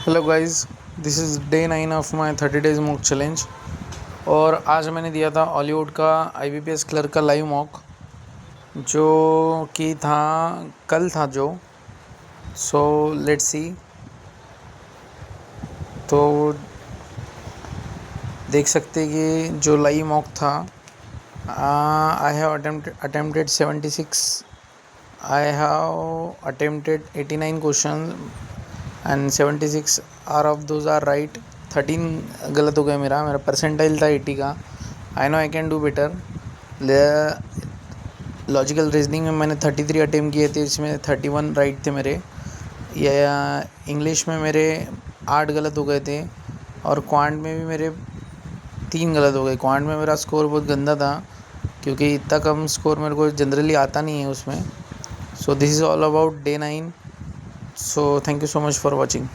Hello guys, this is day 9 of my 30 days mock challenge. और आज मैंने दिया था हॉलीवुड का आईबीपीएस क्लर्क का लाइव मॉक, जो कि था कल था जो। So let's see. तो देख सकते कि जो लाइव मॉक था, I have attempted 76, I have attempted 89 question and 76 are of those are right. 13 गलत हो गया। मेरा परसेंटाइल था 80 का। I know I can do better. Logical reasoning में मैंने 33 अटेम्प्ट किए थे, इसमें 31 राइट थे मेरे। या इंग्लिश में मेरे 8 गलत हो गए थे, और क्वांट में भी मेरे 3 गलत हो गए। क्वांट में मेरा स्कोर बहुत गंदा था, क्योंकि इतना कम स्कोर मेरे को जनरली आता नहीं है उसमें। So this is all about day 9। So thank you so much for watching.